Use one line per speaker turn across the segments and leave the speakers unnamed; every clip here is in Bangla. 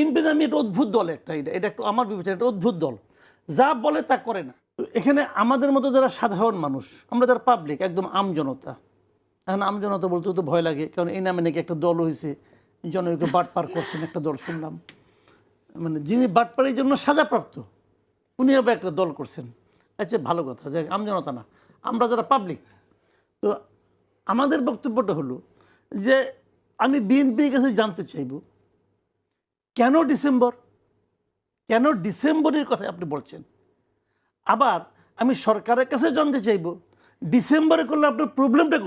বিএনপি নামে একটা অদ্ভুত দল একটা, এটা একটু আমার বিবেচনা একটা অদ্ভুত দল, যা বলে তা করে না। তো এখানে আমাদের মতো যারা সাধারণ মানুষ, আমরা যারা পাবলিক, একদম আমজনতা, এখন আমজনতা বলতে তো ভয় লাগে, কারণ এই নামে নাকি একটা দল হয়েছে, জনকে বাটপার করছেন একটা দল শুনলাম, মানে যিনি বাটপারের জন্য সাজাপ্রাপ্ত উনি আবার একটা দল করছেন। আচ্ছা, ভালো কথা, যে আমজনতা না, আমরা যারা পাবলিক। তো আমাদের বক্তব্যটা হলো যে আমি বিএনপির কাছে জানতে চাইব কেন ডিসেম্বরের কথা আপনি বলছেন। আবার আমি সরকারের কাছে জানতে চাইব ডিসেম্বরে করলে আপনার প্রবলেমটা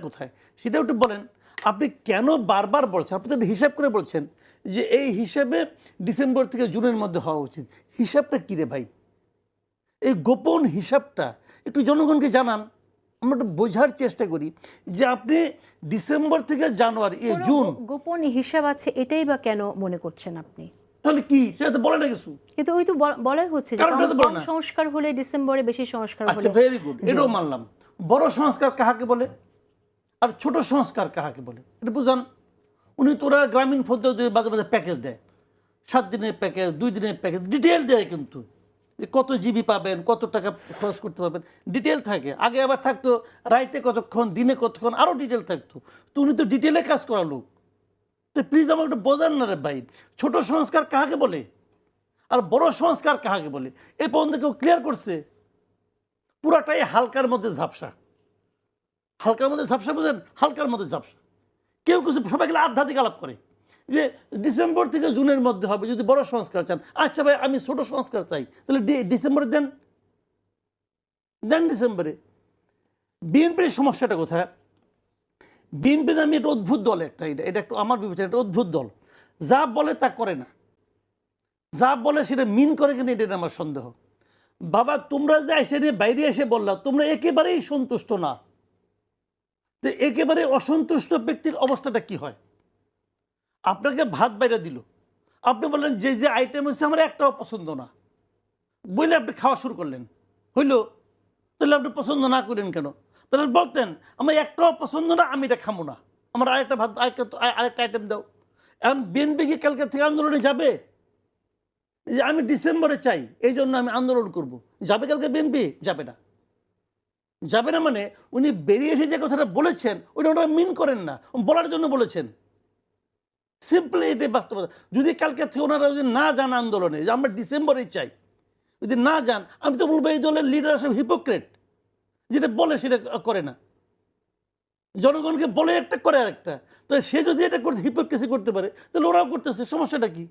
কোথায়, সেটা একটু বলেন। আপনি কেন বারবার বলছেন, আপনি তো হিসাব করে বলছেন যে এই হিসাবে ডিসেম্বর থেকে জুনের মধ্যে হওয়া উচিত। হিসাবটা কী রে ভাই? এই গোপন হিসাবটা একটু জনগণকে জানান, আমরা একটু বোঝার চেষ্টা করি যে আপনি ডিসেম্বর থেকে জানুয়ারি জুন
গোপন হিসাব আছে, এটাই বা কেন মনে করছেন আপনি?
তাহলে কি, সেটা তো বলে না কিছু।
কিন্তু ওই তো বলাই হচ্ছে যে কম সংস্কার হলে ডিসেম্বরে বেশি সংস্কার হলে।
আচ্ছা, ভেরি গুড, এটাও মানলাম। বড় সংস্কার কাহাকে বলে আর ছোট সংস্কার কাহাকে বলে এটা বুঝান। উনি তোরা গ্রামীণ পদ্ধতি মাঝে মাঝে প্যাকেজ দেয়, 7 দিনের প্যাকেজ, 2 দিনের প্যাকেজ, ডিটেল দেয়, কিন্তু যে কত জিবি পাবেন, কত টাকা খরচ করতে পারবেন, ডিটেল থাকে। আগে আবার থাকতো রাইতে কতক্ষণ, দিনে কতক্ষণ, আরও ডিটেল থাকতো। তো উনি তো ডিটেলে কাজ করা লোক। তো প্লিজ আমাকে একটু বোঝান না রে ভাই, ছোট সংস্কার কাহাকে বলে আর বড় সংস্কার কাহাকে বলে? এই পর্যন্ত কেউ ক্লিয়ার করছে? পুরাটাই হালকার মধ্যে ঝাপসা, বুঝেন, হালকার মধ্যে ঝাপসা। কেউ কিছু, সবাই গেলে আধ্যাত্মিক আলাপ করে যে ডিসেম্বর থেকে জুনের মধ্যে হবে যদি বড় সংস্কার চান। আচ্ছা ভাই, আমি ছোট সংস্কার চাই, তাহলে ডিসেম্বরে দেন ডিসেম্বরে। বিএনপির সমস্যাটা কোথায়? বিএনপি নামে একটা অদ্ভুত দল একটা, এটা একটু আমার বিবেচনা একটা অদ্ভুত দল, যা বলে তা করে না, যা বলে সেটা মিন করে কিনা এটা আমার সন্দেহ। বাবা, তোমরা যে এসে বাইরে এসে বললা তোমরা একেবারেই সন্তুষ্ট না, তো একেবারে অসন্তুষ্ট ব্যক্তির অবস্থাটা কি হয়? আপনাকে ভাত বাইরে দিল, আপনি বললেন যে যে আইটেম হচ্ছে আমার একটাও পছন্দ না, বলে আপনি খাওয়া শুরু করলেন, হইল? তাহলে আপনি পছন্দ না করেন কেন? তাহলে বলতেন আমার একটাও পছন্দ না, আমি এটা খাবো না, আমার আরেকটা ভাত, আরেকটা আইটেম দাও। এখন বিএনপি কি কালকে থেকে আন্দোলনে যাবে যে আমি ডিসেম্বরে চাই এই জন্য আমি আন্দোলন করব? যাবে কালকে বিএনপি? যাবে না। মানে উনি বেরিয়ে এসে যে কথাটা বলেছেন ওটা ওনারা মিন করেন না, বলার জন্য বলেছেন। সিম্পলি এটাই বাস্তবতা। যদি কালকে থেকে ওনারা যদি না যান আন্দোলনে যে আমরা ডিসেম্বরে চাই, যদি না যান, আমি তো বলবো এই দলের লিডার সব হিপোক্রেট, যেটা বলে সেটা করে না, জনগণকে বলে একটা করে আরেকটা। তো সে যদি এটা করতে হিপোক্রেসি করতে পারে, তাহলে ওরাও করতেছে, সমস্যাটা কি?